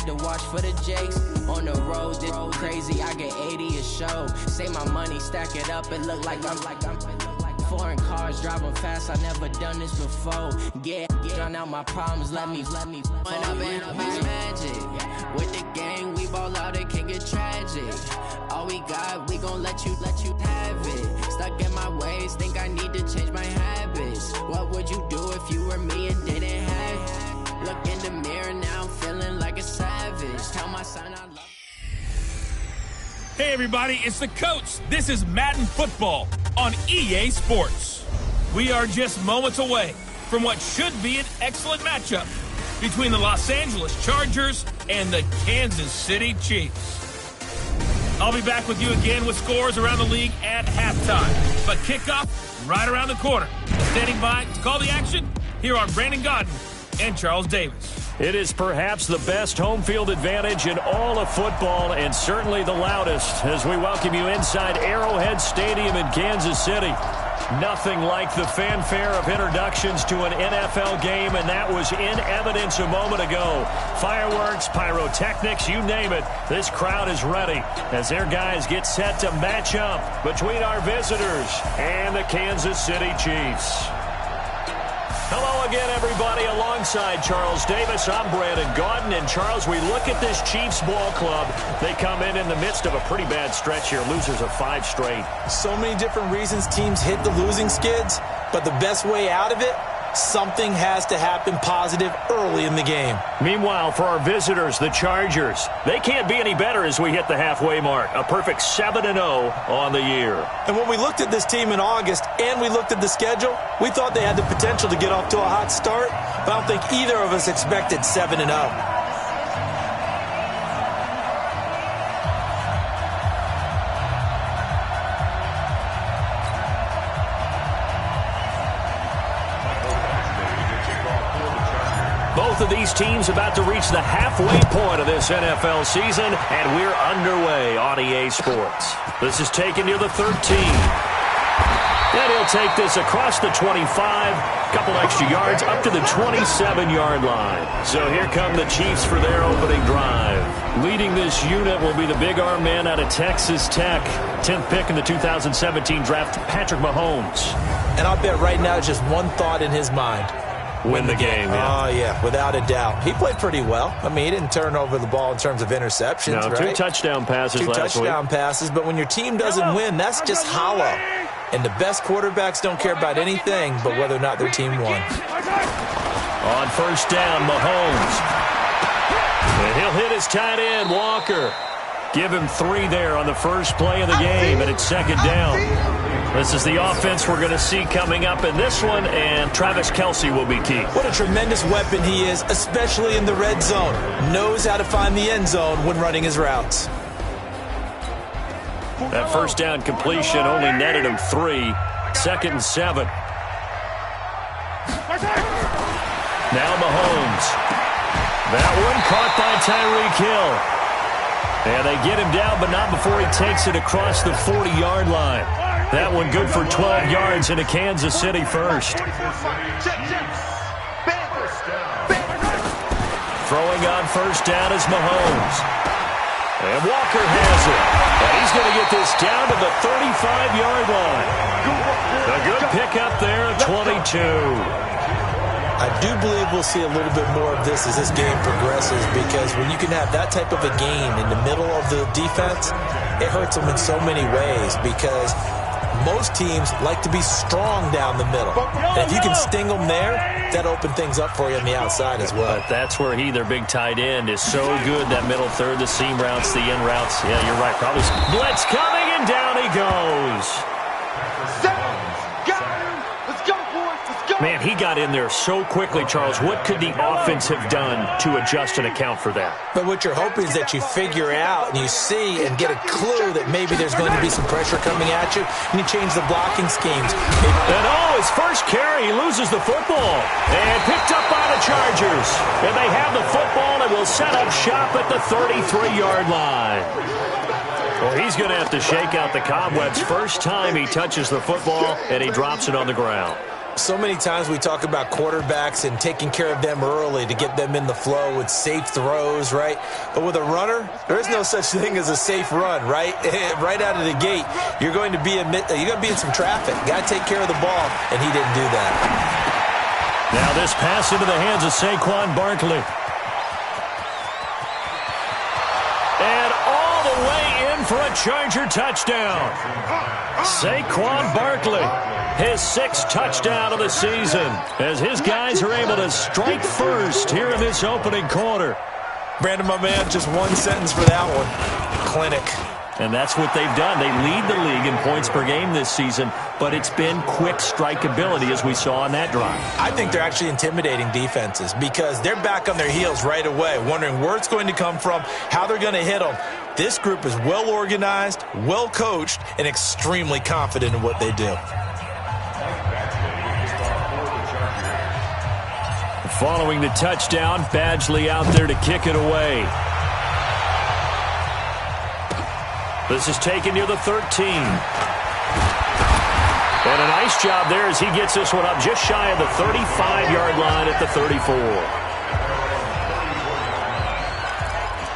to watch for the jakes. On the road, this crazy, I get 80 a show. Say my money, stack it up, it look like I'm foreign cars, driving fast, I never done this before. Drown out my problems, let me When up and up is magic. With the gang, we ball out, it can get tragic. All we got, we gon' let you have it. Stuck in my ways, think I need to change my habits. What would you do if you were me and didn't have it? Look in the mirror, now I'm feeling like a savage. Tell my son I love. Hey everybody, it's the coach. This is Madden Football on EA Sports. We are just moments away from what should be an excellent matchup between the Los Angeles Chargers and the Kansas City Chiefs. I'll be back with you again with scores around the league at halftime. But kickoff right around the corner. Standing by to call the action, here are Brandon Godden and Charles Davis. It is perhaps the best home field advantage in all of football, and certainly the loudest, as we welcome you inside Arrowhead Stadium in Kansas City. Nothing like the fanfare of introductions to an NFL game, and that was in evidence a moment ago. Fireworks, pyrotechnics, you name it. This crowd is ready as their guys get set to match up between our visitors and the Kansas City Chiefs. Hello again, everybody. Alongside Charles Davis, I'm Brandon Godden. And, Charles, we look at this Chiefs ball club. They come in the midst of a pretty bad stretch here. Losers of 5 straight. So many different reasons teams hit the losing skids, but the best way out of it, something has to happen positive early in the game. Meanwhile, for our visitors, the Chargers, they can't be any better as we hit the halfway mark. A perfect 7-0 on the year. And when we looked at this team in August and we looked at the schedule, we thought they had the potential to get off to a hot start, but I don't think either of us expected 7-0. Both of these teams about to reach the halfway point of this NFL season, and we're underway on EA Sports. This is taken near the 13. And he'll take this across the 25, couple extra yards up to the 27-yard line. So here come the Chiefs for their opening drive. Leading this unit will be the big arm man out of Texas Tech. 10th pick in the 2017 draft, Patrick Mahomes. And I'll bet right now just one thought in his mind. Win the game. Yeah. Oh, yeah, without a doubt. He played pretty well. I mean, he didn't turn over the ball in terms of interceptions, no, right? 2 touchdown passes last week. 2 touchdown passes, but when your team doesn't win, that's just hollow. And the best quarterbacks don't care about anything but whether or not their team won. On first down, Mahomes. And he'll hit his tight end, Walker. Give him 3 there on the first play of the game, and it's second down. This is the offense we're going to see coming up in this one, and Travis Kelce will be key. What a tremendous weapon he is, especially in the red zone. Knows how to find the end zone when running his routes. That first down completion only netted him 3. Second and 7. Now Mahomes. That one caught by Tyreek Hill. And they get him down, but not before he takes it across the 40-yard line. That one good for 12 yards into Kansas City first. Throwing on first down is Mahomes. And Walker has it. And he's going to get this down to the 35-yard line. A good pickup there at 22. I do believe we'll see a little bit more of this as this game progresses, because when you can have that type of a game in the middle of the defense, it hurts them in so many ways, because most teams like to be strong down the middle. And if you can sting them there, that opens things up for you on the outside as well. But that's where their big tight end, is so good, that middle third, the seam routes, the in routes. Yeah, you're right. Probably blitz coming, and down he goes. Man, he got in there so quickly, Charles. What could the offense have done to adjust and account for that? But what you're hoping is that you figure out and you see and get a clue that maybe there's going to be some pressure coming at you, and you change the blocking schemes. And his first carry, he loses the football. And picked up by the Chargers. And they have the football and will set up shop at the 33-yard line. Well, he's going to have to shake out the cobwebs. First time he touches the football, and he drops it on the ground. so many times we talk about quarterbacks and taking care of them early to get them in the flow with safe throws, right? But with a runner, there is no such thing as a safe run, right? Right out of the gate, you're going to be in some traffic. Got to take care of the ball, and he didn't do that. Now this pass into the hands of Saquon Barkley. And all the way in for a Charger touchdown. Saquon Barkley, his 6th touchdown of the season, as his guys are able to strike first here in this opening quarter. Brandon, my man, just one sentence for that one. Clinic. And that's what they've done. They lead the league in points per game this season, but it's been quick strikeability as we saw on that drive. I think they're actually intimidating defenses because they're back on their heels right away, wondering where it's going to come from, how they're going to hit them. This group is well organized, well coached, and extremely confident in what they do. Following the touchdown, Badgley out there to kick it away. This is taken near the 13. And a nice job there as he gets this one up just shy of the 35-yard line at the 34.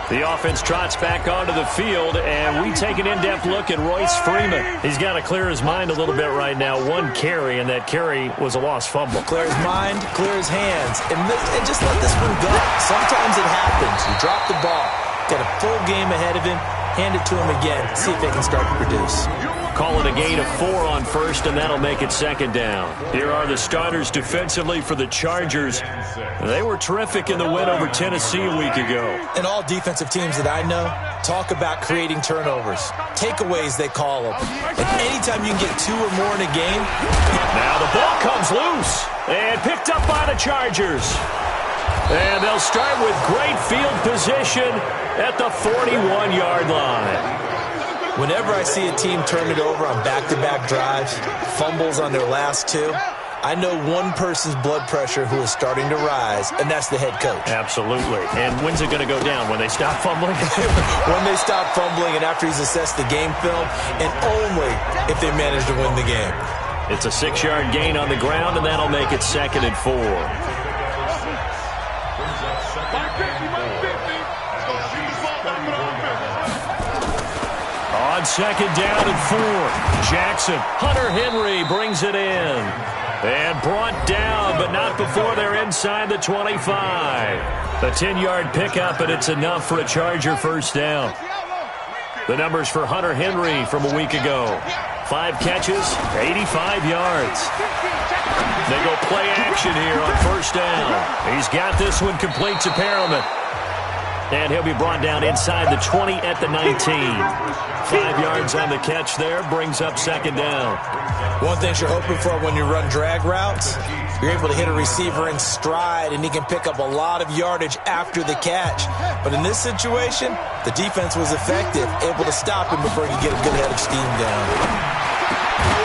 The offense trots back onto the field, and we take an in-depth look at Royce Freeman. He's got to clear his mind a little bit right now. One carry, and that carry was a lost fumble. Clear his mind, clear his hands, and just let this one go. Sometimes it happens. You drop the ball. Got a full game ahead of him. Hand it to him again. See if they can start to produce. Call it a gain of 4 on first, and that'll make it 2nd down. Here are the starters defensively for the Chargers. They were terrific in the win over Tennessee a week ago. And all defensive teams that I know talk about creating turnovers. Takeaways, they call them. And anytime you can get 2 or more in a game. Now the ball comes loose and picked up by the Chargers. And they'll start with great field position at the 41-yard line. Whenever I see a team turn it over on back-to-back drives, fumbles on their last 2, I know one person's blood pressure who is starting to rise, and that's the head coach. Absolutely. And when's it going to go down? When they stop fumbling? When they stop fumbling and after he's assessed the game film, and only if they manage to win the game. It's a 6-yard gain on the ground, and that'll make it 2nd and 4. On 2nd down and 4, Jackson. Hunter Henry brings it in. And brought down, but not before they're inside the 25. A 10-yard pickup, and it's enough for a Charger 1st down. The numbers for Hunter Henry from a week ago. 5 catches, 85 yards. They go play action here on 1st down. He's got this one complete to Perriman. And he'll be brought down inside the 20 at the 19. 5 yards on the catch there, brings up 2nd down. One thing you're hoping for when you run drag routes, you're able to hit a receiver in stride, and he can pick up a lot of yardage after the catch. But in this situation, the defense was effective, able to stop him before he could get a good head of steam down.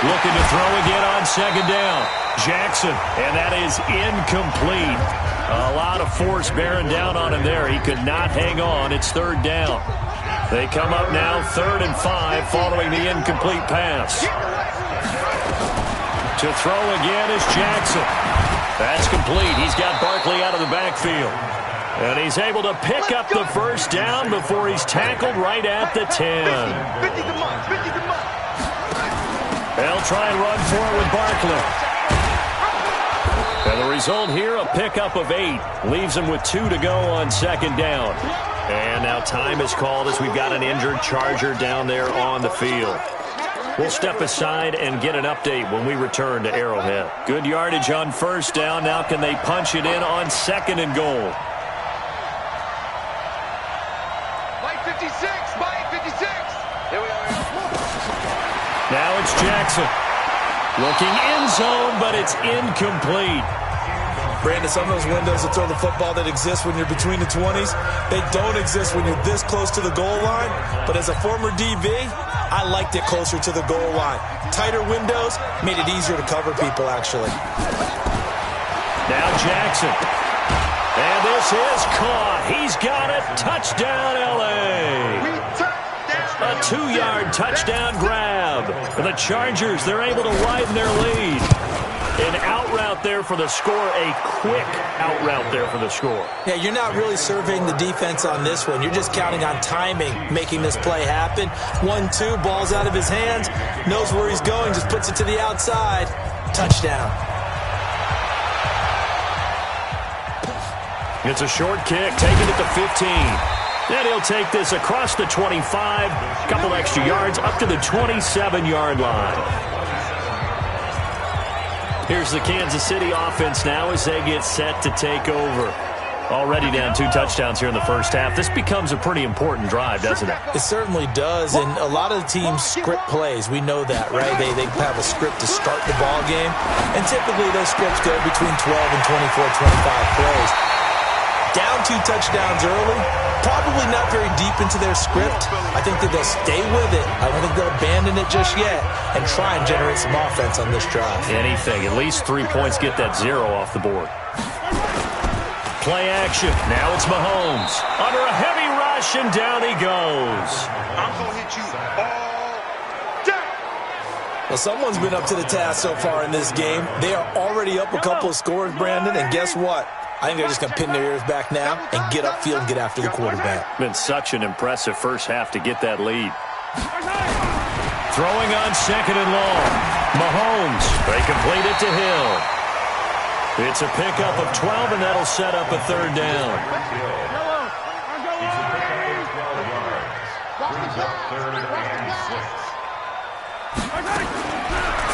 Looking to throw again on 2nd down. Jackson, and that is incomplete. A lot of force bearing down on him there. He could not hang on. It's 3rd down. They come up now 3rd and 5 following the incomplete pass. To throw again is Jackson. That's complete. He's got Barkley out of the backfield. And he's able to pick up the 1st down before he's tackled right at the 10. They'll try and run for it with Barkley. And the result here, a pickup of 8. Leaves him with 2 to go on 2nd down. And now time is called as we've got an injured Charger down there on the field. We'll step aside and get an update when we return to Arrowhead. Good yardage on 1st down. Now can they punch it in on 2nd and goal? Mike 56, Mike 56. Here we are. Now it's Jackson. Looking in zone, but it's incomplete. Brandon, some of those windows to throw the football that exist when you're between the 20s, they don't exist when you're this close to the goal line. But as a former DB, I liked it closer to the goal line. Tighter windows made it easier to cover people, actually. Now Jackson. And this is caught. He's got it. Touchdown, L.A. A 2-yard touchdown grab. And the Chargers, they're able to widen their lead. An outright out there for the score, a quick out route there for the score. Yeah, you're not really surveying the defense on this one. You're just counting on timing, making this play happen. 1-2, ball's out of his hands, knows where he's going, just puts it to the outside. Touchdown. It's a short kick, taking it to 15. Then he'll take this across the 25, couple extra yards, up to the 27-yard line. Here's the Kansas City offense now as they get set to take over. Already down 2 touchdowns here in the first half. This becomes a pretty important drive, doesn't it? It certainly does, and a lot of the teams script plays. We know that, right? They have a script to start the ball game, and typically those scripts go between 12 and 24, 25 plays. Down 2 touchdowns early, probably not very deep into their script. I think that they'll stay with it. I don't think they'll abandon it just yet and try and generate some offense on this drive. Anything. At least 3 points, get that 0 off the board. Play action. Now it's Mahomes. Under a heavy rush, and down he goes. I'm going to hit you all day. Well, someone's been up to the task so far in this game. They are already up a couple of scores, Brandon, and guess what? I think they're just going to pin their ears back now and get upfield and get after the quarterback. Been such an impressive first half to get that lead. Throwing on 2nd and long. Mahomes. They complete it to Hill. It's a pickup of 12, and that'll set up a 3rd down.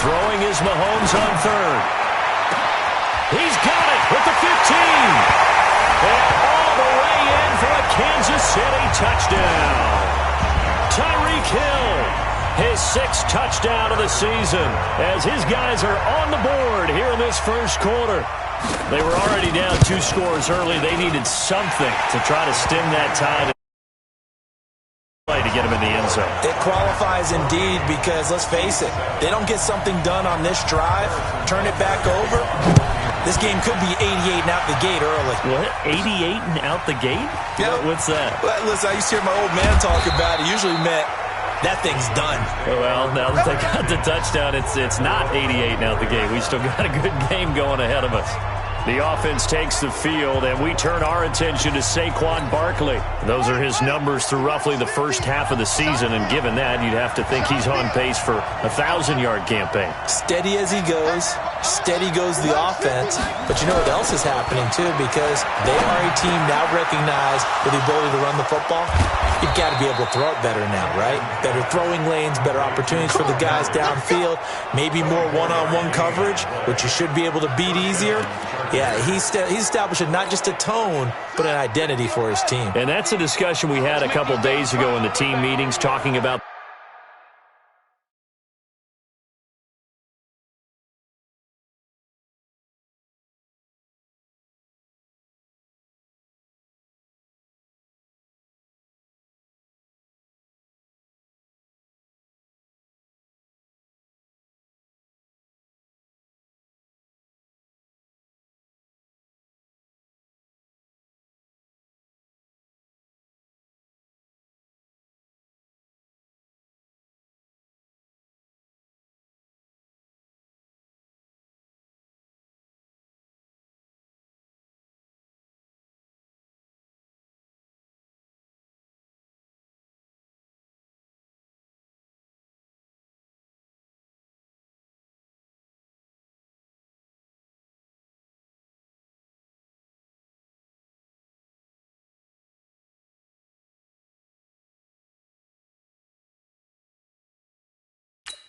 Throwing is Mahomes on 3rd. He's got it with the 15. And all the way in for a Kansas City touchdown. Tyreek Hill, his 6th touchdown of the season, as his guys are on the board here in this first quarter. They were already down 2 scores early. They needed something to try to stem that tide to get him in the end zone. It qualifies indeed because, let's face it, they don't get something done on this drive, turn it back over, this game could be 88 and out the gate early. What? 88 and out the gate? Yeah. What's that? Listen, I used to hear my old man talk about it. Usually meant that thing's done. Well, now that they got the touchdown, it's not 88 and out the gate. We still got a good game going ahead of us. The offense takes the field, and we turn our attention to Saquon Barkley. Those are his numbers through roughly the first half of the season, and given that, you'd have to think he's on pace for a 1,000-yard campaign. Steady as he goes, steady goes the offense. But you know what else is happening, too, because they are a team now recognized with the ability to run the football. You've got to be able to throw it better now, right? Better throwing lanes, better opportunities for the guys downfield, maybe more one-on-one coverage, which you should be able to beat easier. Yeah, he's establishing not just a tone, but an identity for his team. And that's a discussion we had a couple days ago in the team meetings, talking about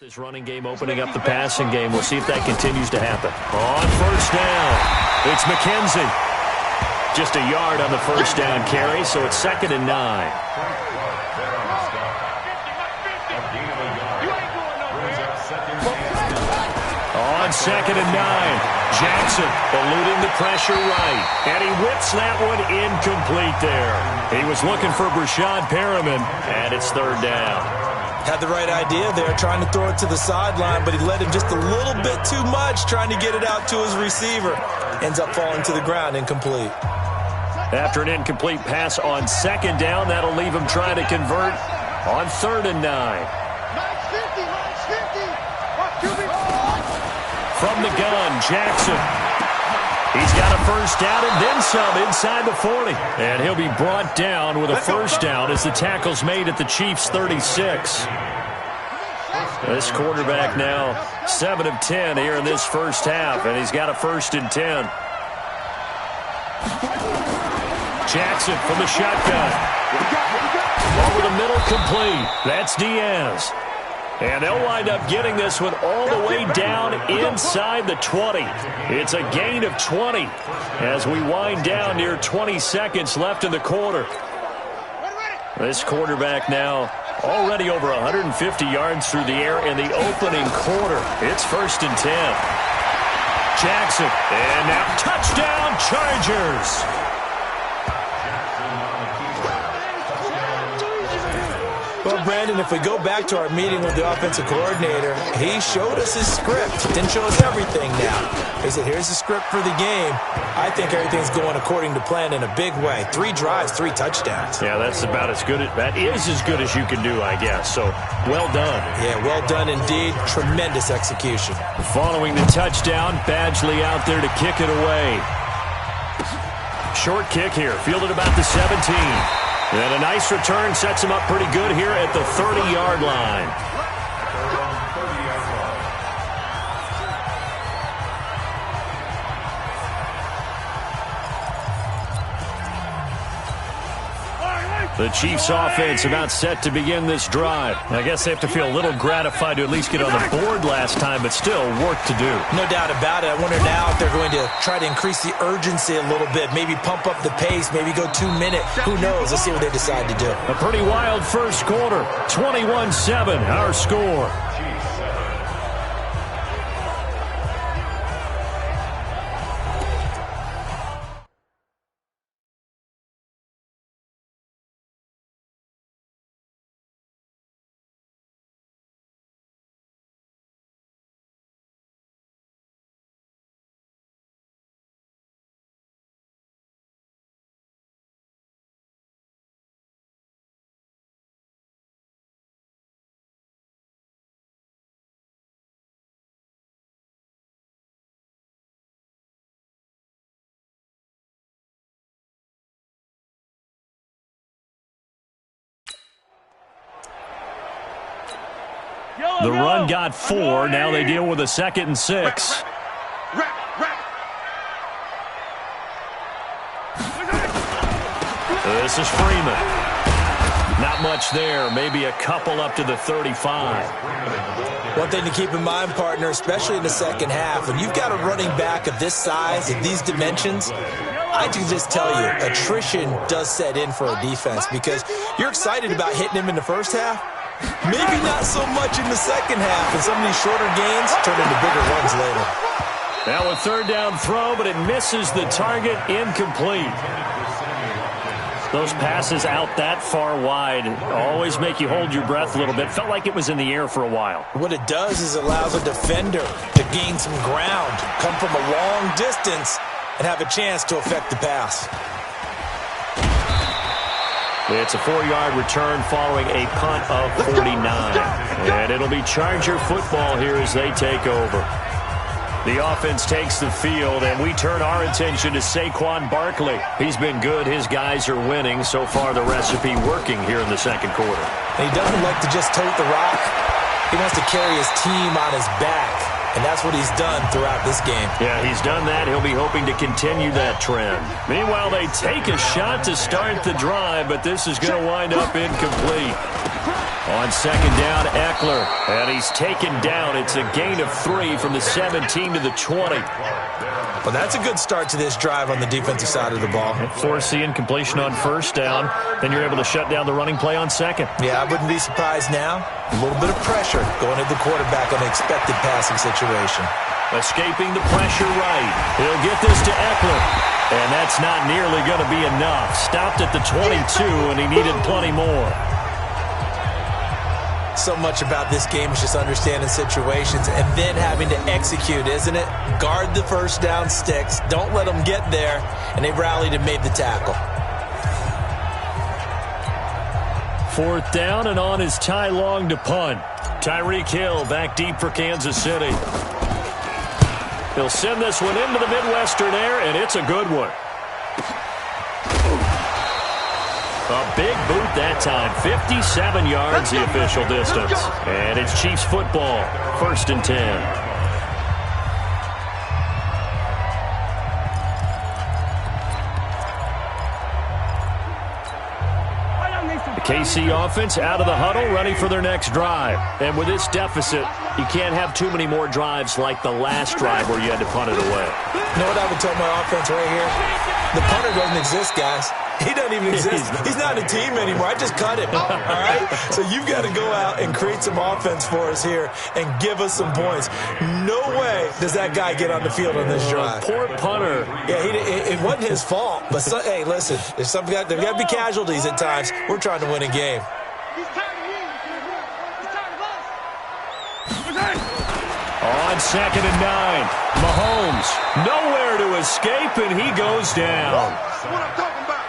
this running game opening up the passing game. We'll see if that continues to happen. On 1st down, it's McKenzie. Just a yard on the 1st down carry, so it's 2nd and 9. On 2nd and 9, Jackson eluding the pressure right, and he whips that one incomplete there. He was looking for Brashad Perriman, and it's 3rd down. Had the right idea there, trying to throw it to the sideline, but he led him just a little bit too much, trying to get it out to his receiver. Ends up falling to the ground, incomplete. After an incomplete pass on 2nd down, that'll leave him trying to convert on 3rd and 9. From the gun, Jackson He's got a first down and then some inside the 40. And he'll be brought down with a first down as the tackle's made at the Chiefs' 36. This quarterback now 7 of 10 here in this first half, and he's got a 1st and 10. Jackson from the shotgun. Over the middle, complete. That's Diaz. And they'll wind up getting this one all the way down inside the 20. It's a gain of 20 as we wind down near 20 seconds left in the quarter. This quarterback now already over 150 yards through the air in the opening quarter. It's 1st and 10. Jackson, and now touchdown Chargers. Well, Brandon, if we go back to our meeting with the offensive coordinator, he showed us his script. Didn't show us everything now. He said, here's the script for the game. I think everything's going according to plan in a big way. 3 drives, 3 touchdowns. Yeah, that is as good as you can do, I guess. So, well done. Yeah, well done indeed. Tremendous execution. Following the touchdown, Badgley out there to kick it away. Short kick here, fielded about the 17. And a nice return sets him up pretty good here at the 30-yard line. The Chiefs offense about set to begin this drive. I guess they have to feel a little gratified to at least get on the board last time, but still work to do. No doubt about it. I wonder now if they're going to try to increase the urgency a little bit, maybe pump up the pace, maybe go 2-minute. Who knows? Let's see what they decide to do. A pretty wild first quarter. 21-7, our score. The run got 4. Now they deal with a 2nd and 6. This is Freeman. Not much there. Maybe a couple up to the 35. One thing to keep in mind, partner, especially in the second half, when you've got a running back of this size, of these dimensions, I can just tell you, attrition does set in for a defense because you're excited about hitting him in the first half. Maybe not so much in the second half, and some of these shorter gains turn into bigger runs later. Now a 3rd down throw, but it misses the target, incomplete. Those passes out that far wide always make you hold your breath a little bit. Felt like it was in the air for a while. What it does is it allows a defender to gain some ground, come from a long distance, and have a chance to affect the pass. It's a 4-yard return following a punt of 49. And it'll be Charger football here as they take over. The offense takes the field, and we turn our attention to Saquon Barkley. He's been good. His guys are winning. So far, the recipe working here in the second quarter. He doesn't like to just tote the rock. He wants to carry his team on his back. And that's what he's done throughout this game. Yeah, he's done that. He'll be hoping to continue that trend. Meanwhile, they take a shot to start the drive, but this is going to wind up incomplete. On 2nd down, Eckler. And he's taken down. It's a gain of 3 from the 17 to the 20. Well, that's a good start to this drive on the defensive side of the ball. Force the incompletion on 1st down. Then you're able to shut down the running play on 2nd. Yeah, I wouldn't be surprised now. A little bit of pressure going at the quarterback on an expected passing situation. Escaping the pressure right. He'll get this to Eckler. And that's not nearly going to be enough. Stopped at the 22, and he needed plenty more. So much about this game is just understanding situations and then having to execute, isn't it? Guard the 1st down sticks. Don't let them get there. And they rallied and made the tackle. 4th down, and on is Ty Long to punt. Tyreek Hill back deep for Kansas City. He'll send this one into the Midwestern air, and it's a good one. A big boot that time. 57 yards the official distance. And it's Chiefs football. 1st and 10. KC offense out of the huddle, ready for their next drive. And with this deficit, you can't have too many more drives like the last drive where you had to punt it away. You know what I would tell my offense right here? The punter doesn't exist, guys. He doesn't even exist. He's not a team anymore. I just cut him, all right? So you've got to go out and create some offense for us here and give us some points. No way does that guy get on the field on this drive. Poor punter. Yeah, it wasn't his fault. But, hey, listen, there's got to be casualties at times. We're trying to win a game. He's tired of you. He's tired of us. On 2nd and 9, Mahomes nowhere to escape, and he goes down. That's what I'm talking about.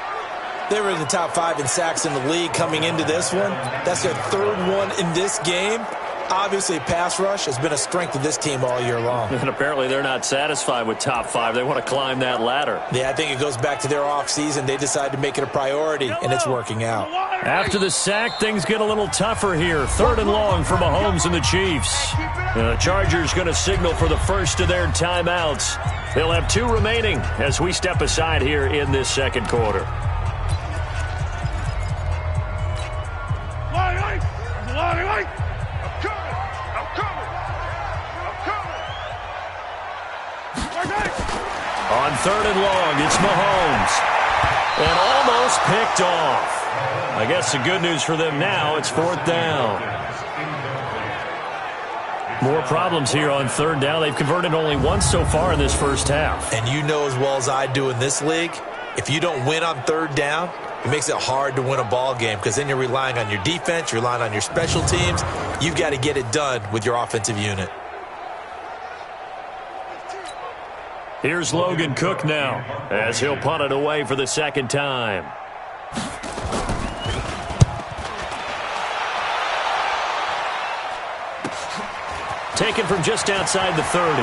They were in the top 5 in sacks in the league coming into this one. That's their 3rd one in this game. Obviously, pass rush has been a strength of this team all year long. And apparently they're not satisfied with top 5. They want to climb that ladder. Yeah, I think it goes back to their offseason. They decided to make it a priority, and it's working out. After the sack, things get a little tougher here. 3rd and long for Mahomes and the Chiefs. The Chargers going to signal for the first of their timeouts. They'll have 2 remaining as we step aside here in this 2nd quarter. On 3rd and long, it's Mahomes. And almost picked off. I guess the good news for them now, it's 4th down. More problems here on 3rd down. They've converted only once so far in this first half. And you know as well as I do in this league, if you don't win on 3rd down, it makes it hard to win a ball game because then you're relying on your defense, you're relying on your special teams. You've got to get it done with your offensive unit. Here's Logan Cook now as he'll punt it away for the 2nd time. Taken from just outside the 30.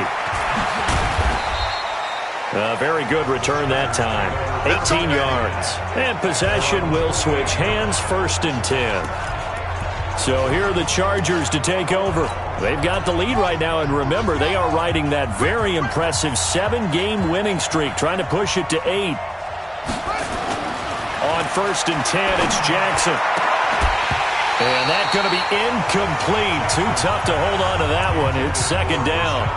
A very good return that time. 18 yards. And possession will switch hands. 1st and 10. So here are the Chargers to take over. They've got the lead right now, and remember, they are riding that very impressive 7-game winning streak, trying to push it to 8. On 1st and 10, it's Jackson. And that's going to be incomplete. Too tough to hold on to that one. It's 2nd down.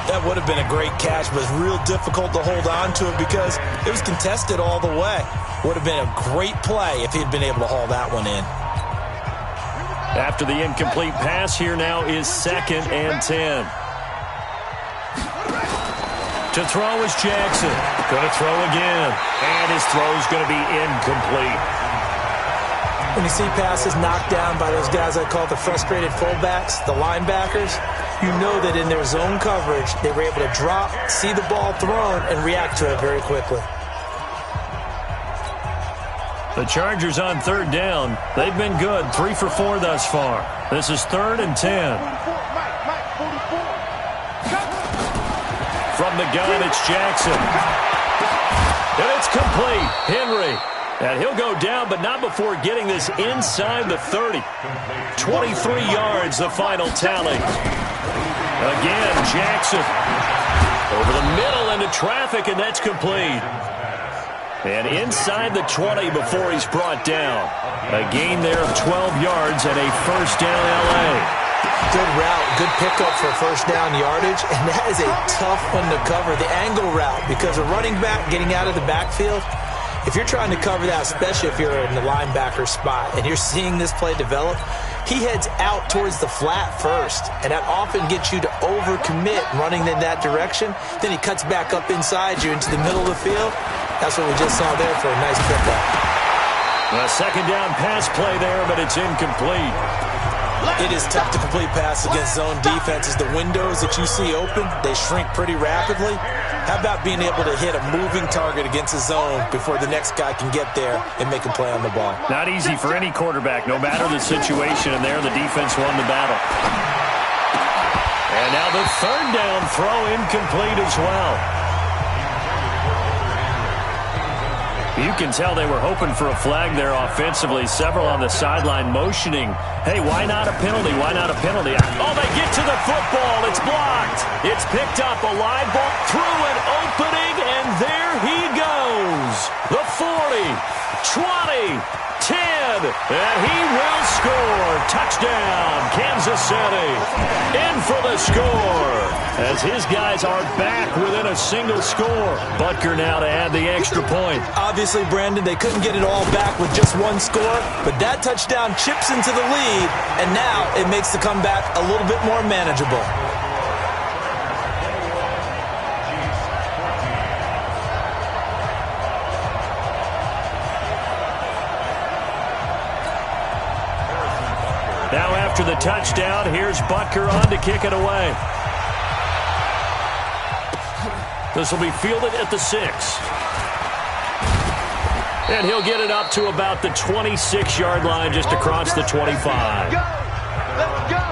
That would have been a great catch, but it's real difficult to hold on to it because it was contested all the way. Would have been a great play if he had been able to haul that one in. After the incomplete pass, here now is 2nd and 10. To throw is Jackson. Going to throw again. And his throw is going to be incomplete. When you see passes knocked down by those guys I call the frustrated fullbacks, the linebackers, you know that in their zone coverage, they were able to drop, see the ball thrown, and react to it very quickly. The Chargers on 3rd down. They've been good, 3 for 4 thus far. This is 3rd and 10. From the gun, it's Jackson. And it's complete. Henry. And he'll go down, but not before getting this inside the 30. 23 yards, the final tally. Again, Jackson. Over the middle into traffic, and that's complete. And inside the 20 before he's brought down. A gain there of 12 yards and a 1st down L.A. Good route, good pickup for 1st down yardage, and that is a tough one to cover, the angle route, because a running back getting out of the backfield, if you're trying to cover that, especially if you're in the linebacker spot and you're seeing this play develop, he heads out towards the flat first, and that often gets you to overcommit running in that direction. Then he cuts back up inside you into the middle of the field. That's what we just saw there for a nice pickup. A 2nd down pass play there, but it's incomplete. It is tough to complete passes against zone defenses. The windows that you see open, they shrink pretty rapidly. How about being able to hit a moving target against a zone before the next guy can get there and make a play on the ball? Not easy for any quarterback, no matter the situation, and there the defense won the battle. And now the third down throw incomplete as well. You can tell they were hoping for a flag there offensively. Several on the sideline motioning, hey, why not a penalty? Why not a penalty? Oh, they get to the football. It's blocked. It's picked up. A live ball through an opening, and there he goes. The 40, 20, 10, and he will score. Touchdown, Kansas City. In for the score as his guys are back within a single score. Butker now to add the extra point. Obviously, Brandon, they couldn't get it all back with just one score, but that touchdown chips into the lead, and now it makes the comeback a little bit more manageable. Now after the touchdown, here's Butker on to kick it away. This will be fielded at the 6. And he'll get it up to about the 26-yard line, just across the 25. Let's go!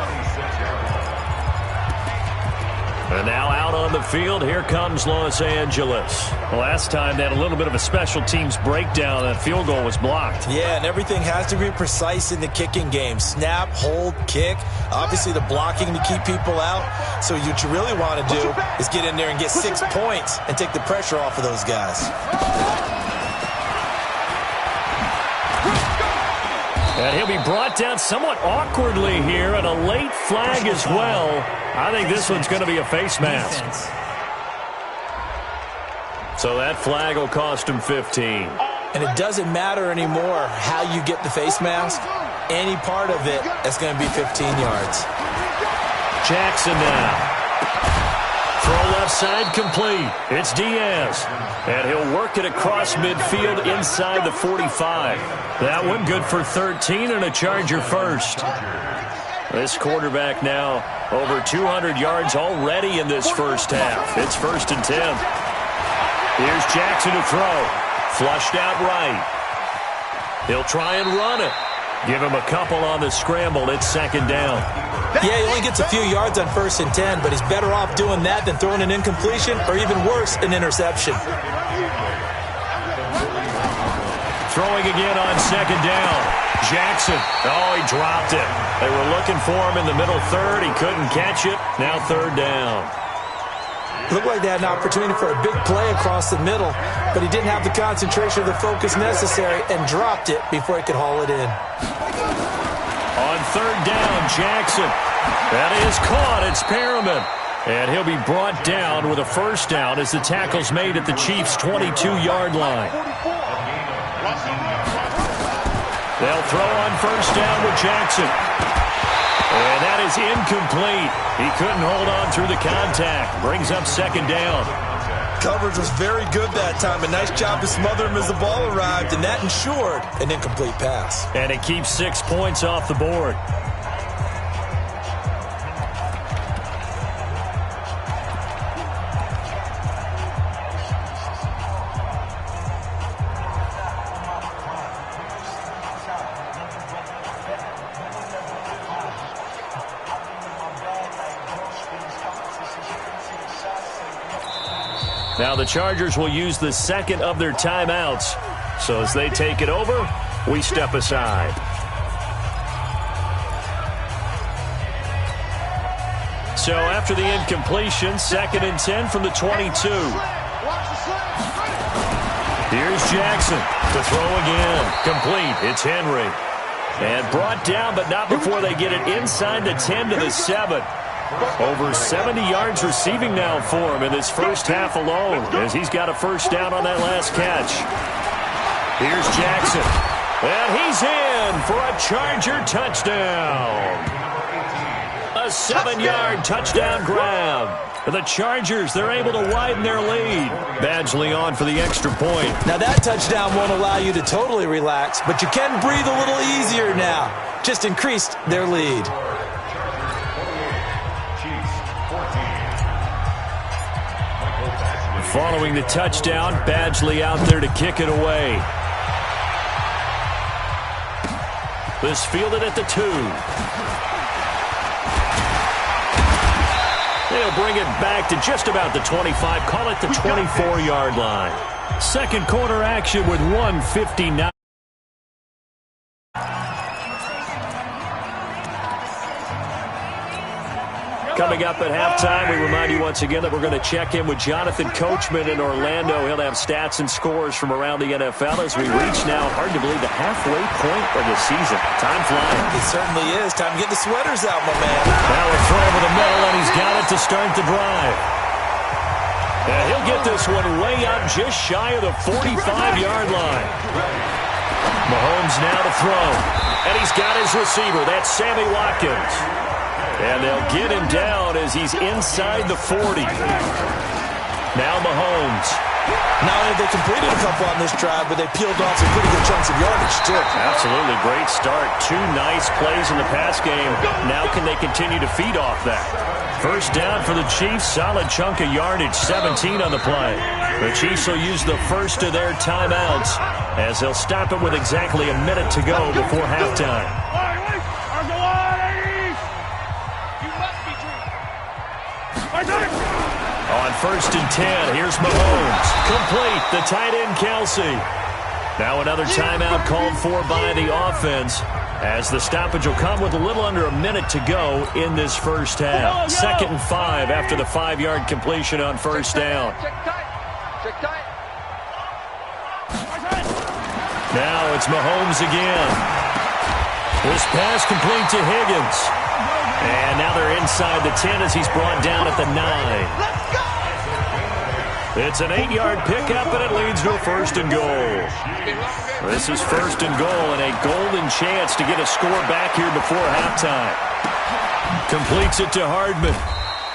And now out on the field, here comes Los Angeles. Last time they had a little bit of a special teams breakdown. That field goal was blocked. Yeah, and everything has to be precise in the kicking game. Snap, hold, kick. Obviously the blocking to keep people out. So what you really want to do is get in there and get 6 points and take the pressure off of those guys. And he'll be brought down somewhat awkwardly here, and a late flag as well. I think this one's going to be a face mask. So that flag will cost him 15. And it doesn't matter anymore how you get the face mask. Any part of it is going to be 15 yards. Jackson now. Throw left side complete. It's Diaz. And he'll work it across midfield inside the 45. That one good for 13 and a Charger first. This quarterback now over 200 yards already in this first half. It's 1st and 10. Here's Jackson to throw. Flushed out right. He'll try and run it. Give him a couple on the scramble. It's 2nd down. Yeah, he only gets a few yards on 1st and 10, but he's better off doing that than throwing an incompletion or even worse, an interception. Throwing again on 2nd down. Jackson. Oh, he dropped it. They were looking for him in the middle third. He couldn't catch it. Now 3rd down. Looked like they had an opportunity for a big play across the middle, but he didn't have the concentration or the focus necessary and dropped it before he could haul it in. On 3rd down, Jackson. That is caught. It's Perriman. And he'll be brought down with a 1st down as the tackle's made at the Chiefs' 22-yard line. They'll throw on 1st down with Jackson. And that is incomplete. He couldn't hold on through the contact. Brings up 2nd down. Coverage was very good that time. A nice job to smother him as the ball arrived, and that ensured an incomplete pass. And it keeps 6 points off the board. Now the Chargers will use the 2nd of their timeouts. So as they take it over, we step aside. So after the incompletion, 2nd and 10 from the 22. Here's Jackson to throw again. Complete. It's Henry. And brought down, but not before they get it inside the 10 to the 7. Over 70 yards receiving now for him in this first half alone, as he's got a 1st down on that last catch. Here's Jackson. And he's in for a Charger touchdown. A 7-yard touchdown grab. The Chargers, they're able to widen their lead. Badgley on for the extra point. Now that touchdown won't allow you to totally relax, but you can breathe a little easier now. Just increased their lead. Following the touchdown, Badgley out there to kick it away. This fielded at the 2. They'll bring it back to just about the 25, call it the 24-yard line. Second quarter action with 1:59. Coming up at halftime, we remind you once again that we're going to check in with Jonathan Coachman in Orlando. He'll have stats and scores from around the NFL as we reach now, hard to believe, the halfway point of the season. Time flying. It certainly is. Time to get the sweaters out, my man. Now a throw over the middle, and he's got it to start the drive. And he'll get this one way up just shy of the 45-yard line. Mahomes now to throw. And he's got his receiver. That's Sammy Watkins. And they'll get him down as he's inside the 40. Now Mahomes. Not only have they completed a couple on this drive, but they peeled off some pretty good chunks of yardage, too. Absolutely. Great start. 2 nice plays in the pass game. Now can they continue to feed off that? First down for the Chiefs. Solid chunk of yardage. 17 on the play. The Chiefs will use the first of their timeouts as they'll stop it with exactly a minute to go before halftime. On 1st and 10, here's Mahomes. Complete, the tight end Kelsey. Now another timeout called for by the offense as the stoppage will come with a little under a minute to go in this first half. 2nd and 5 after the 5-yard completion on first down. Now it's Mahomes again. This pass complete to Higgins. And now they're inside the 10 as he's brought down at the 9. It's an 8-yard pickup, and it leads to a 1st and goal. This is 1st and goal, and a golden chance to get a score back here before halftime. Completes it to Hardman.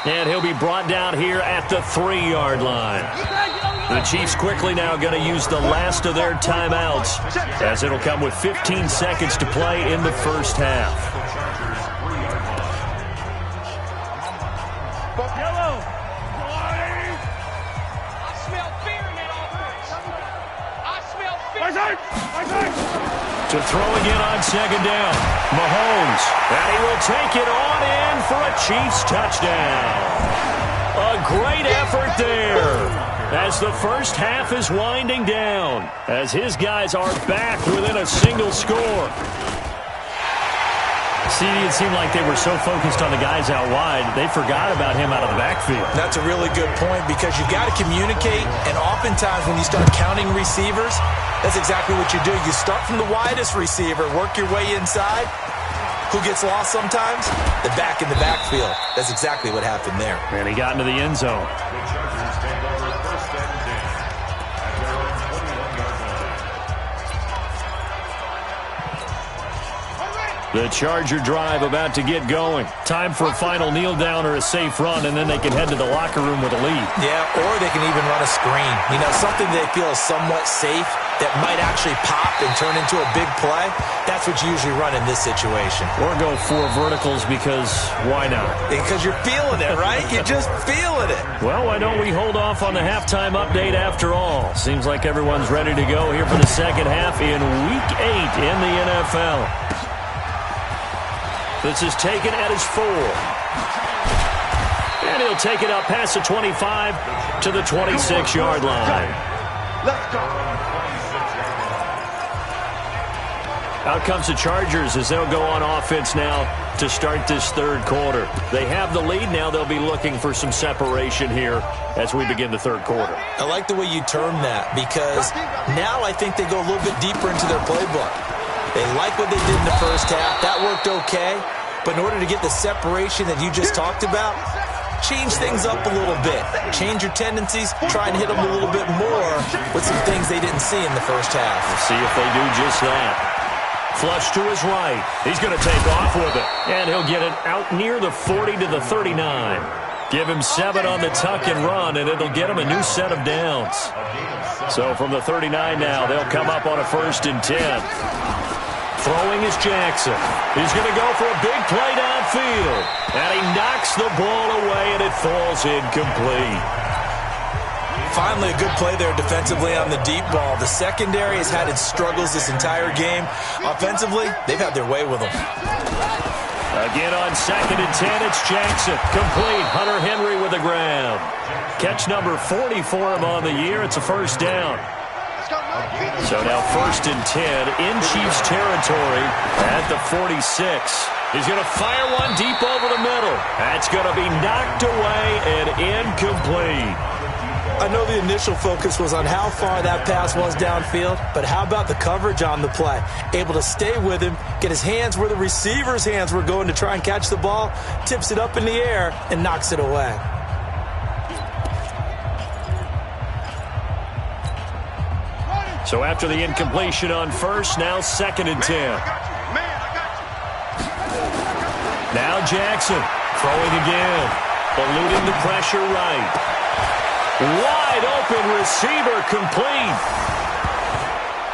And he'll be brought down here at the 3-yard line. The Chiefs quickly now going to use the last of their timeouts as it'll come with 15 seconds to play in the first half. To throw again on 2nd down. Mahomes. And he will take it on in for a Chiefs touchdown. A great effort there as the first half is winding down as his guys are back within a single score. See, it seemed like they were so focused on the guys out wide, they forgot about him out of the backfield. That's a really good point because you've got to communicate, and oftentimes when you start counting receivers, that's exactly what you do. You start from the widest receiver, work your way inside. Who gets lost sometimes? The back in the backfield. That's exactly what happened there. And he got into the end zone. The Charger drive about to get going. Time for a final kneel down or a safe run, and then they can head to the locker room with a lead. Yeah, or they can even run a screen. You know, something they feel is somewhat safe that might actually pop and turn into a big play. That's what you usually run in this situation. Or go 4 verticals because why not? Because you're feeling it, right? You're just feeling it. Well, why don't we hold off on the halftime update after all? Seems like everyone's ready to go here for the second half in Week 8 in the NFL. This is taken at his 4. And he'll take it up past the 25 to the 26-yard line. Let's go. Out comes the Chargers as they'll go on offense now to start this third quarter. They have the lead now. They'll be looking for some separation here as we begin the third quarter. I like the way you term that because now I think they go a little bit deeper into their playbook. They like what they did in the first half. That worked okay. But in order to get the separation that you just talked about, change things up a little bit. Change your tendencies. Try and hit them a little bit more with some things they didn't see in the first half. We'll see if they do just that. Flush to his right. He's going to take off with it. And he'll get it out near the 40 to the 39. Give him 7 on the tuck and run, and it'll get him a new set of downs. So from the 39 now, they'll come up on a 1st and 10. Throwing is Jackson. He's going to go for a big play downfield. And he knocks the ball away, and it falls incomplete. Finally, a good play there defensively on the deep ball. The secondary has had its struggles this entire game. Offensively, they've had their way with them. Again on 2nd and 10, it's Jackson. Complete. Hunter Henry with the grab. Catch number 40 for him on the year. It's a first down. So now 1st and 10 in Chiefs territory at the 46. He's going to fire one deep over the middle. That's going to be knocked away and incomplete. I know the initial focus was on how far that pass was downfield, but how about the coverage on the play? Able to stay with him, get his hands where the receiver's hands were going to try and catch the ball, tips it up in the air, and knocks it away. So after the incompletion on 1st, now 2nd and 10. Now Jackson throwing again, eluding the pressure right. Wide open receiver complete.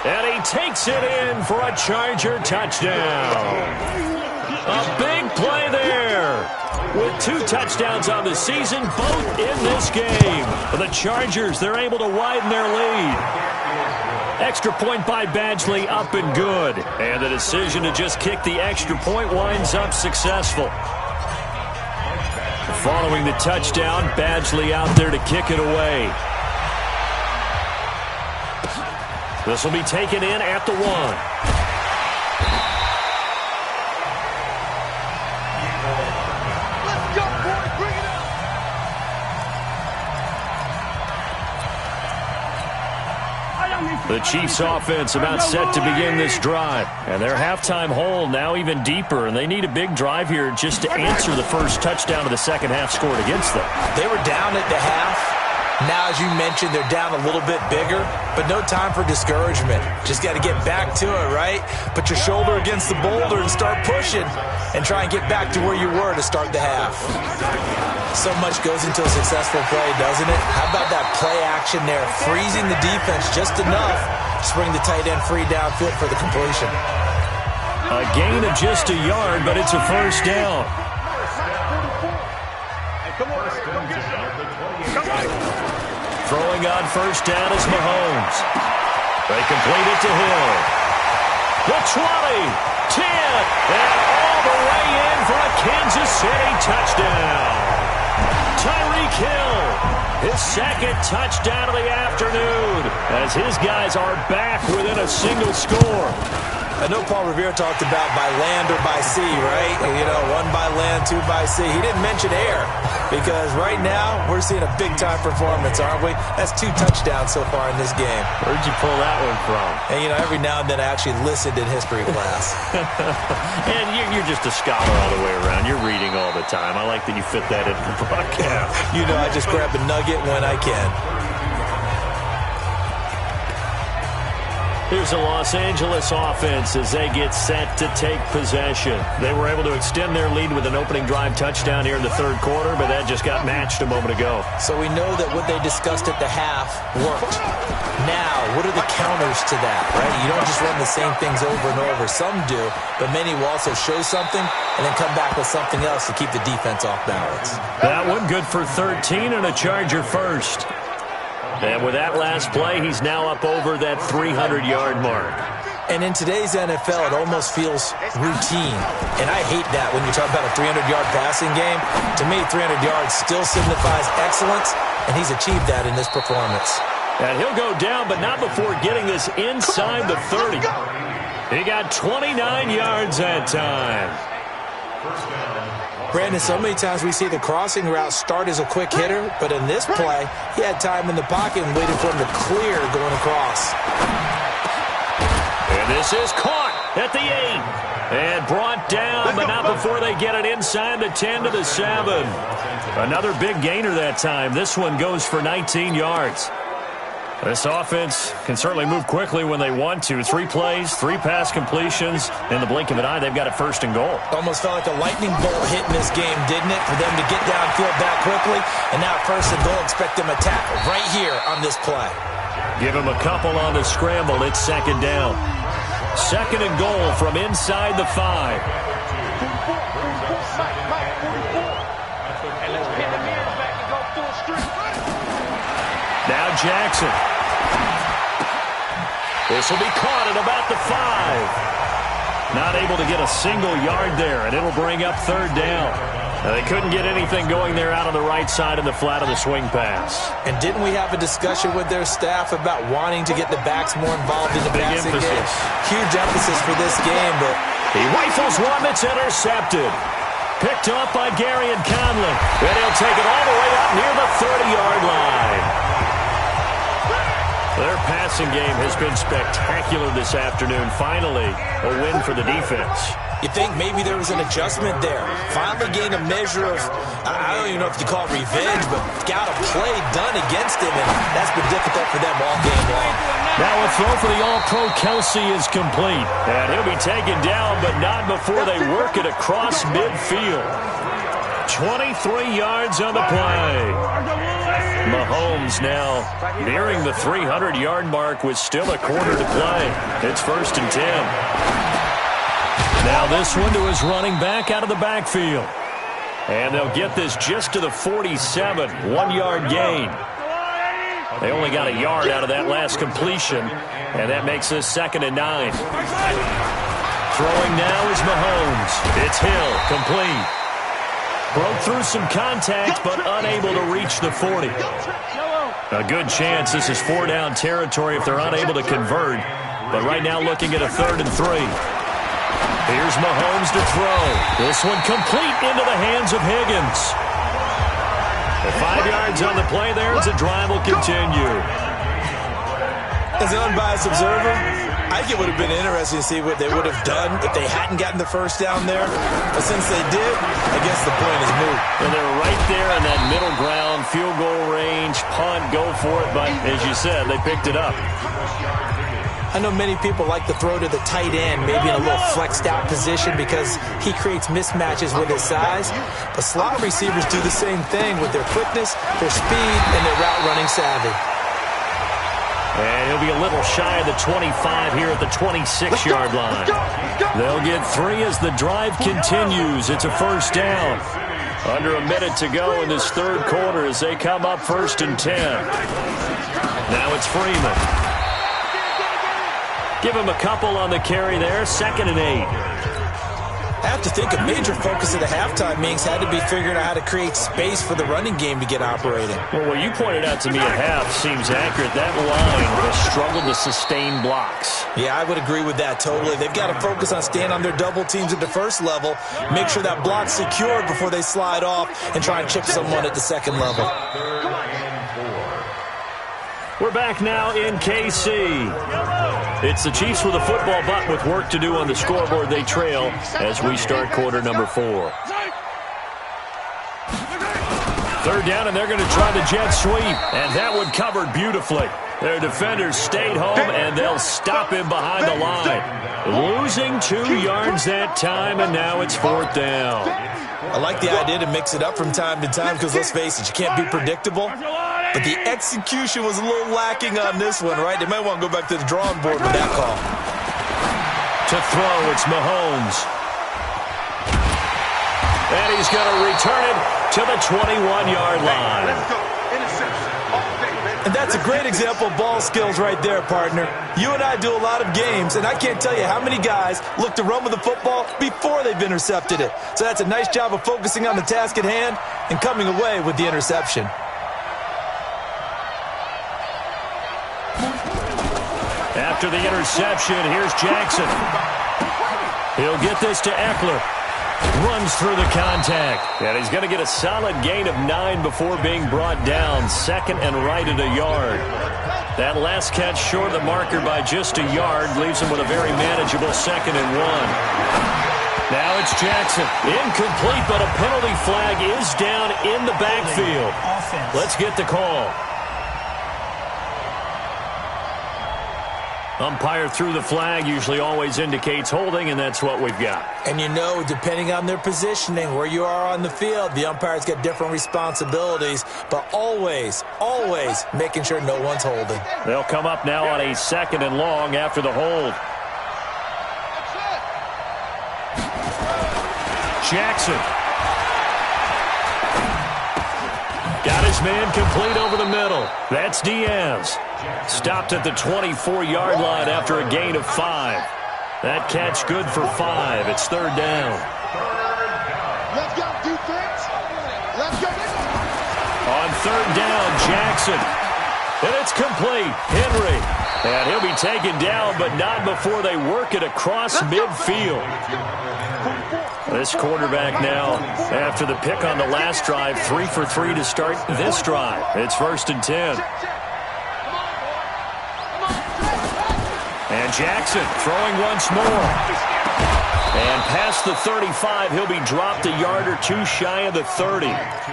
And he takes it in for a Charger touchdown. A big play there. With 2 touchdowns on the season, both in this game. For the Chargers, they're able to widen their lead. Extra point by Badgley, up and good. And the decision to just kick the extra point winds up successful. Following the touchdown, Badgley out there to kick it away. This will be taken in at the 1. The Chiefs offense about set to begin this drive. And their halftime hole now even deeper. And they need a big drive here just to answer the first touchdown of the second half scored against them. They were down at the half. Now, as you mentioned, they're down a little bit bigger, but no time for discouragement. Just got to get back to it, right? Put your shoulder against the boulder and start pushing and try and get back to where you were to start the half. So much goes into a successful play, doesn't it? How about that play action there, freezing the defense just enough to bring the tight end free downfield for the completion. A gain of just a yard, but it's a first down. Throwing on first down is Mahomes. They complete it to Hill. The 20, 10, and all the way in for a Kansas City touchdown. Tyreek Hill, his second touchdown of the afternoon, as his guys are back within a single score. I know Paul Revere talked about by land or by sea, right? You know, 1 by land, 2 by sea. He didn't mention air because right now we're seeing a big-time performance, aren't we? That's 2 touchdowns so far in this game. Where'd you pull that one from? And, you know, every now and then I actually listened in history class. And you're just a scholar all the way around. You're reading all the time. I like that you fit that in the broadcast. You know, I just grab a nugget when I can. Here's the Los Angeles offense as they get set to take possession. They were able to extend their lead with an opening drive touchdown here in the third quarter, but that just got matched a moment ago. So we know that what they discussed at the half worked. Now, what are the counters to that, right? You don't just run the same things over and over. Some do, but many will also show something and then come back with something else to keep the defense off balance. That one good for 13 and a Charger first. And with that last play, he's now up over that 300-yard mark. And in today's NFL, it almost feels routine. And I hate that when you talk about a 300-yard passing game. To me, 300 yards still signifies excellence, and he's achieved that in this performance. And he'll go down, but not before getting this inside the 30. He got 29 yards that time. Brandon, so many times we see the crossing route start as a quick hitter, but in this play, he had time in the pocket and waited for him to clear going across. And this is caught at the 8. And brought down, but not before they get it inside the 10 to the 7. Another big gainer that time. This one goes for 19 yards. This offense can certainly move quickly when they want to. 3 plays, 3 pass completions. In the blink of an eye, they've got it first and goal. Almost felt like a lightning bolt hit in this game, didn't it? For them to get downfield back quickly. And now first and goal, expect them to tackle right here on this play. Give him a couple on the scramble. It's second down. Second and goal from inside the 5. Now Jackson. This will be caught at about the 5. Not able to get a single yard there, and it'll bring up third down. Now, they couldn't get anything going there out on the right side of the flat of the swing pass. And didn't we have a discussion with their staff about wanting to get the backs more involved in the passing game? Huge emphasis for this game, but he rifles one that's intercepted. Picked up by Gary and Conley. And he'll take it all the way up near the 30-yard line. Their passing game has been spectacular this afternoon. Finally, a win for the defense. You think maybe there was an adjustment there. Finally gained a measure of, I don't even know if you call it revenge, but got a play done against him, and that's been difficult for them all game long. Now a throw for the All-Pro Kelsey is complete. And he'll be taken down, but not before they work it across midfield. 23 yards on the play. Mahomes now nearing the 300-yard mark with still a quarter to play. It's 1st and 10. Now this one to his running back out of the backfield. And they'll get this just to the 47, 1-yard gain. They only got a yard out of that last completion, and that makes this 2nd and 9. Throwing now is Mahomes. It's Hill, complete. Broke through some contact, but unable to reach the 40. A good chance this is 4-down territory if they're unable to convert. But right now looking at a 3rd and 3. Here's Mahomes to throw. This one complete into the hands of Higgins. The 5 yards on the play there as the drive will continue. As an unbiased observer, I think it would have been interesting to see what they would have done if they hadn't gotten the first down there. But since they did, I guess the point is moot. And they're right there in that middle ground, field goal range, punt, go for it. But as you said, they picked it up. I know many people like to throw to the tight end, maybe in a little flexed out position because he creates mismatches with his size. But slot receivers do the same thing with their quickness, their speed, and their route running savvy. And he'll be a little shy of the 25 here at the 26-yard line. They'll get 3 as the drive continues. It's a 1st down. Under a minute to go in this 3rd quarter as they come up 1st and 10. Now it's Freeman. Give him a couple on the carry there. 2nd and 8. I have to think a major focus of the halftime meetings had to be figuring out how to create space for the running game to get operating. Well, what you pointed out to me at half seems accurate. That line has struggled to sustain blocks. Yeah, I would agree with that totally. They've got to focus on staying on their double teams at the first level, make sure that block's secured before they slide off, and try and chip someone at the 2nd level. We're back now in KC. It's the Chiefs with a football, but with work to do on the scoreboard, they trail as we start quarter number 4. 3rd down, and they're going to try the jet sweep, and that one covered beautifully. Their defenders stayed home, and they'll stop him behind the line. Losing 2 yards that time, and now it's 4th down. I like the idea to mix it up from time to time because, let's face it, you can't be predictable. But the execution was a little lacking on this one, right? They might want to go back to the drawing board with that call. To throw, it's Mahomes. And he's going to return it to the 21-yard line. And that's a great example of ball skills right there, partner. You and I do a lot of games, and I can't tell you how many guys look to run with the football before they've intercepted it. So that's a nice job of focusing on the task at hand and coming away with the interception. After the interception, here's Jackson. He'll get this to Eckler. Runs through the contact. And he's going to get a solid gain of 9 before being brought down. 2nd and right at a yard. That last catch short of the marker by just a yard leaves him with a very manageable 2nd and 1. Now it's Jackson. Incomplete, but a penalty flag is down in the backfield. Let's get the call. Umpire threw the flag, usually always indicates holding, and that's what we've got. And you know, depending on their positioning, where you are on the field, the umpire's got different responsibilities, but always, always making sure no one's holding. They'll come up now on a 2nd and long after the hold. Jackson. Got his man complete over the middle. That's Diaz. Stopped at the 24-yard line after a gain of 5. That catch good for 5. It's 3rd down. Let's go, defense. Let's go. On 3rd down, Jackson. And it's complete. Henry. And he'll be taken down, but not before they work it across midfield. This quarterback now, after the pick on the last drive, 3 for 3 to start this drive. It's 1st and 10. And Jackson throwing once more. And past the 35, he'll be dropped a yard or 2 shy of the 30.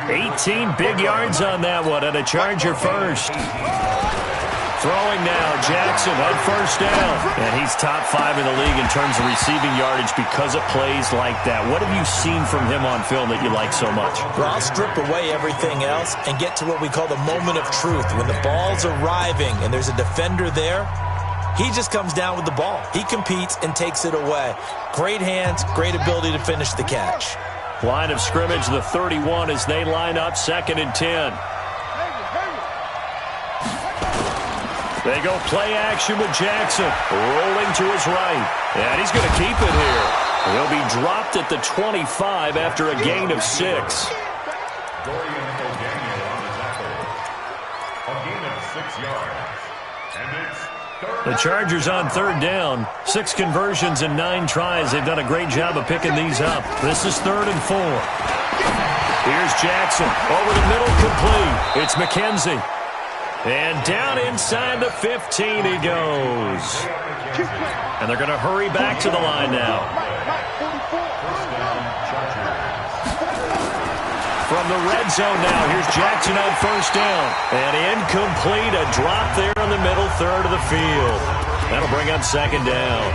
18 big yards on that one, and a Charger first. Throwing now, Jackson on 1st down. And he's top 5 in the league in terms of receiving yardage because of plays like that. What have you seen from him on film that you like so much? Well, I'll strip away everything else and get to what we call the moment of truth. When the ball's arriving and there's a defender there, he just comes down with the ball. He competes and takes it away. Great hands, great ability to finish the catch. Line of scrimmage, the 31 as they line up, 2nd and 10. They go play action with Jackson, rolling to his right. And he's going to keep it here. He'll be dropped at the 25 after a gain of 6. A gain of 6 yards. And it's The Chargers on 3rd down. 6 conversions and 9 tries. They've done a great job of picking these up. This is 3rd and 4. Here's Jackson. Over the middle, complete. It's McKenzie. And down inside the 15 he goes. And they're going to hurry back to the line now. From the red zone now, here's Jackson on 1st down. And incomplete, a drop there in the middle third of the field. That'll bring up 2nd down.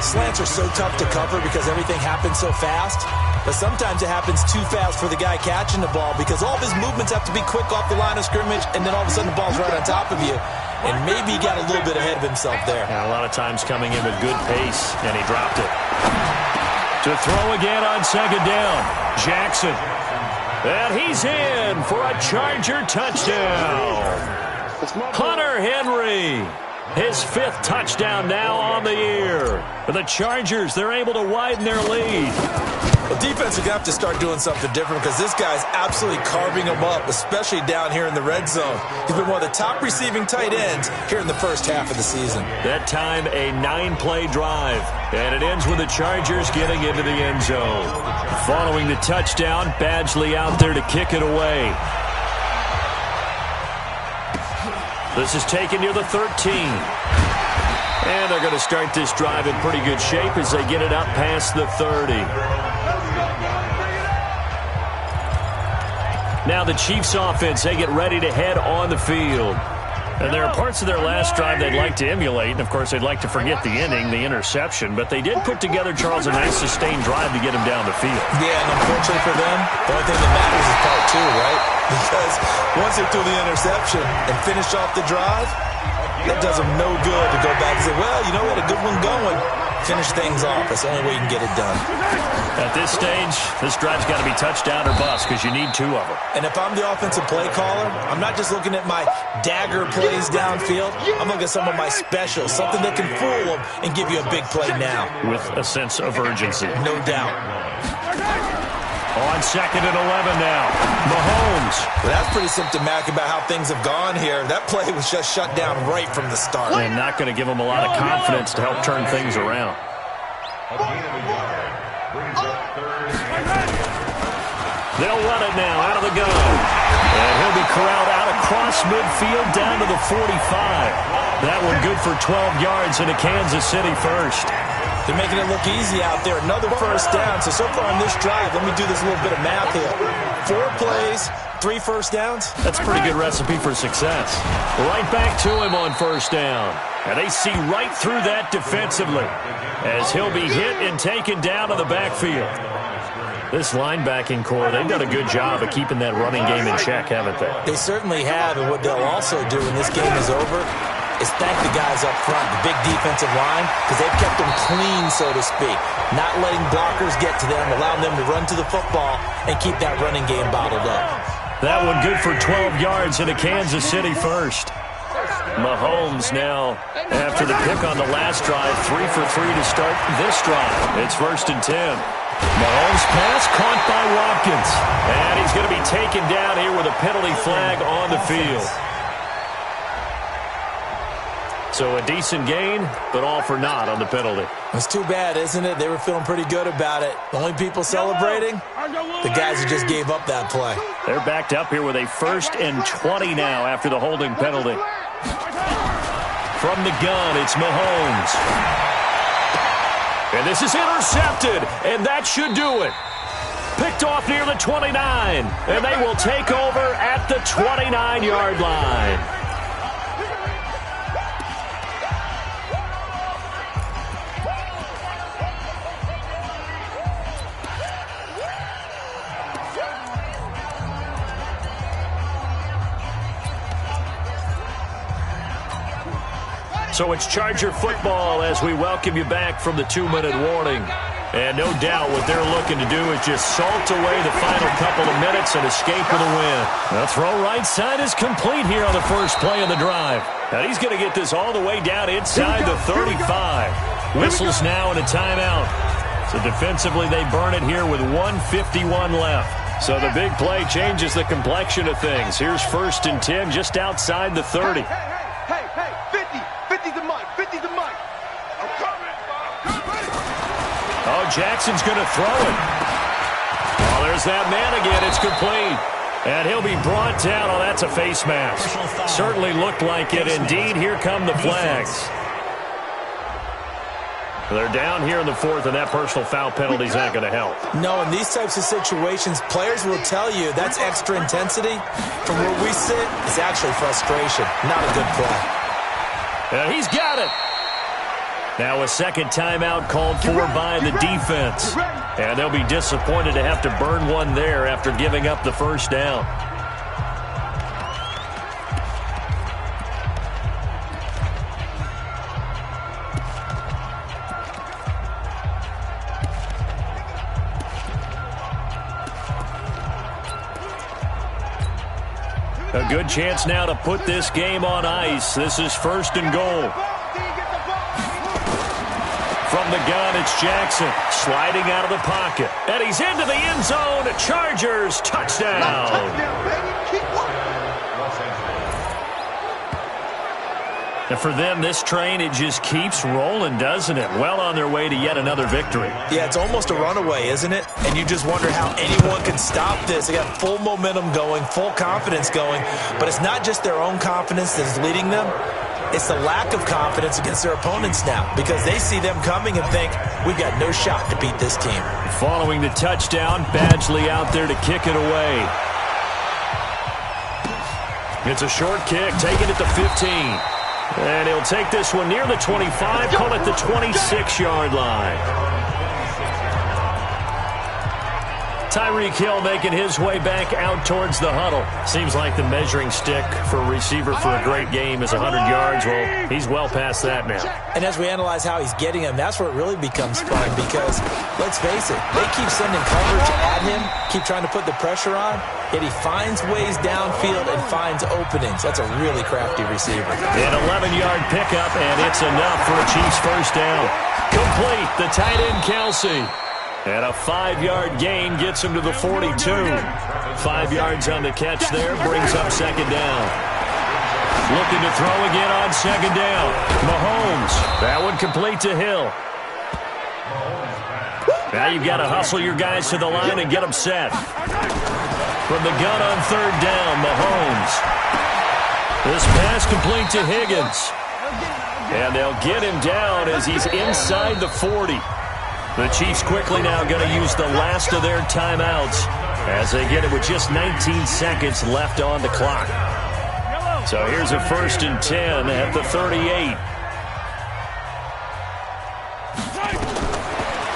Slants are so tough to cover because everything happens so fast. But sometimes it happens too fast for the guy catching the ball because all of his movements have to be quick off the line of scrimmage, and then all of a sudden the ball's right on top of you. And maybe he got a little bit ahead of himself there. And a lot of times coming in with good pace, and he dropped it. To throw again on 2nd down. Jackson. And he's in for a Charger touchdown. Hunter Henry. His 5th touchdown now on the year. For the Chargers, they're able to widen their lead. The defense is going to have to start doing something different because this guy's absolutely carving them up, especially down here in the red zone. He's been one of the top receiving tight ends here in the first half of the season. That time, a 9-play drive. And it ends with the Chargers getting into the end zone. Following the touchdown, Badgley out there to kick it away. This is taken near the 13. And they're going to start this drive in pretty good shape as they get it up past the 30. Now the Chiefs offense, they get ready to head on the field. And there are parts of their last drive they'd like to emulate. And, of course, they'd like to forget the inning, the interception. But they did put together, Charles, a nice sustained drive to get him down the field. Yeah, and unfortunately for them, the only thing that matters is part 2, right? Because once they threw the interception and finished off the drive, that does them no good to go back and say, well, you know what, a good one going. Finish things off. That's the only way you can get it done. At this stage, this drive's got to be touchdown or bust because you need 2 of them. And if I'm the offensive play caller, I'm not just looking at my dagger plays downfield. I'm looking at some of my specials, something that can fool them and give you a big play now. With a sense of urgency. No doubt. On 2nd and 11 now. Mahomes. Well, that's pretty symptomatic about how things have gone here. That play was just shut down right from the start. And not going to give them a lot of confidence to help turn things around. They'll run it now out of the gun. And he'll be corralled out across midfield down to the 45. That one good for 12 yards and a Kansas City first. They're making it look easy out there. Another 1st down. So far on this drive, let me do this little bit of math here. 4 plays, 3 first downs. That's a pretty good recipe for success. Right back to him on 1st down. And they see right through that defensively as he'll be hit and taken down to the backfield. This linebacking core, they've done a good job of keeping that running game in check, haven't they? They certainly have, and what they'll also do when this game is over is thank the guys up front, the big defensive line, because they've kept them clean, so to speak. Not letting blockers get to them, allowing them to run to the football and keep that running game bottled up. That one good for 12 yards and a Kansas City first. Mahomes now, after the pick on the last drive, 3 for 3 to start this drive. It's 1st and 10. Mahomes pass caught by Watkins. And he's going to be taken down here with a penalty flag on the field. So a decent gain, but all for naught on the penalty. It's too bad, isn't it? They were feeling pretty good about it. The only people celebrating, the guys who just gave up that play. They're backed up here with a 1st and 20 now after the holding penalty. From the gun, it's Mahomes. And this is intercepted, and that should do it. Picked off near the 29, and they will take over at the 29-yard line. So it's Charger football as we welcome you back from the 2-minute warning. And no doubt what they're looking to do is just salt away the final couple of minutes and escape with a win. The throw right side is complete here on the first play of the drive. And he's going to get this all the way down inside the 35. Whistles now and a timeout. So defensively they burn it here with 1:51 left. So the big play changes the complexion of things. Here's 1st and 10 just outside the 30. Hey, 50 the mic, 50 the mic. I'm coming. Oh, Jackson's going to throw it. Oh, there's that man again. It's complete. And he'll be brought down. Oh, that's a face mask. Certainly looked like it. Indeed, here come the flags. They're down here in the 4th, and that personal foul penalty is not going to help. No, in these types of situations, players will tell you that's extra intensity. From where we sit, it's actually frustration. Not a good play. And he's got it. Now a second timeout called for by the defense. And they'll be disappointed to have to burn one there after giving up the first down. A good chance now to put this game on ice. This is 1st and goal. From the gun, it's Jackson sliding out of the pocket. And he's into the end zone. Chargers touchdown. And for them, this train, it just keeps rolling, doesn't it? Well on their way to yet another victory. Yeah, it's almost a runaway, isn't it? And you just wonder how anyone can stop this. They got full momentum going, full confidence going. But it's not just their own confidence that's leading them. It's the lack of confidence against their opponents now because they see them coming and think, we've got no shot to beat this team. Following the touchdown, Badgley out there to kick it away. It's a short kick, taken at the 15. And he'll take this one near the 25, call it the 26-yard line. Tyreek Hill making his way back out towards the huddle. Seems like the measuring stick for a receiver for a great game is 100 yards. Well, he's well past that now. And as we analyze how he's getting him, that's where it really becomes fun because, let's face it, they keep sending coverage at him, keep trying to put the pressure on, yet he finds ways downfield and finds openings. That's a really crafty receiver. An 11-yard pickup, and it's enough for a Chiefs first down. Complete, the tight end Kelsey. And a 5-yard gain gets him to the 42. 5 yards on the catch there, brings up second down. Looking to throw again on second down. Mahomes, that one complete to Hill. Now you've got to hustle your guys to the line and get them set. From the gun on third down, Mahomes. This pass complete to Higgins. And they'll get him down as he's inside the 40. The Chiefs quickly now going to use the last of their timeouts as they get it with just 19 seconds left on the clock. So here's a 1st and 10 at the 38.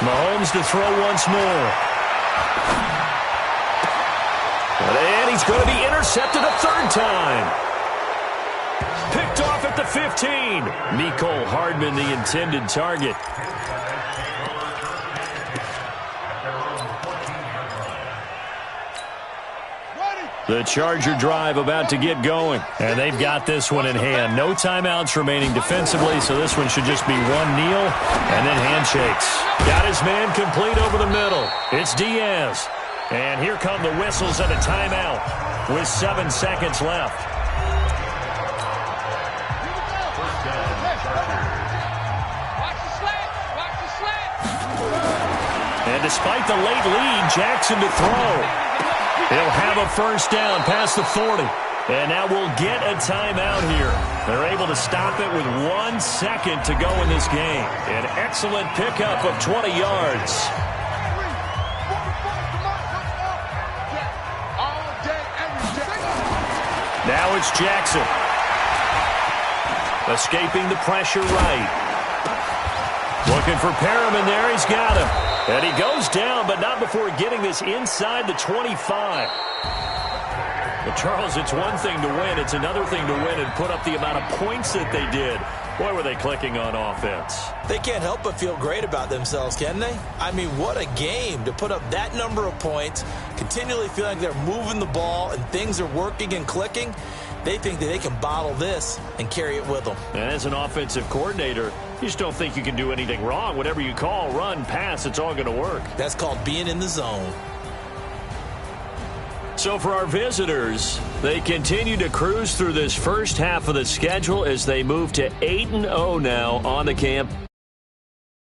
Mahomes to throw once more. And he's going to be intercepted a third time. Picked off at the 15. Mecole Hardman, the intended target. The Charger drive about to get going. And they've got this one in hand. No timeouts remaining defensively, so this one should just be one kneel and then handshakes. Got his man complete over the middle. It's Diaz. And here come the whistles and a timeout with 7 seconds left. And despite the late lead, Jackson to throw. He'll have a first down past the 40. And now we'll get a timeout here. They're able to stop it with 1 second to go in this game. An excellent pickup of 20 yards. Now it's Jackson. Escaping the pressure right. Looking for Perriman there. He's got him. And he goes down, but not before getting this inside the 25. But, Charles, it's one thing to win. It's another thing to win and put up the amount of points that they did. Boy, were they clicking on offense. They can't help but feel great about themselves, can they? I mean, what a game to put up that number of points, continually feeling like they're moving the ball and things are working and clicking. They think that they can bottle this and carry it with them. And as an offensive coordinator, you just don't think you can do anything wrong. Whatever you call, run, pass, it's all going to work. That's called being in the zone. So for our visitors, they continue to cruise through this first half of the schedule as they move to 8-0 now on the camp.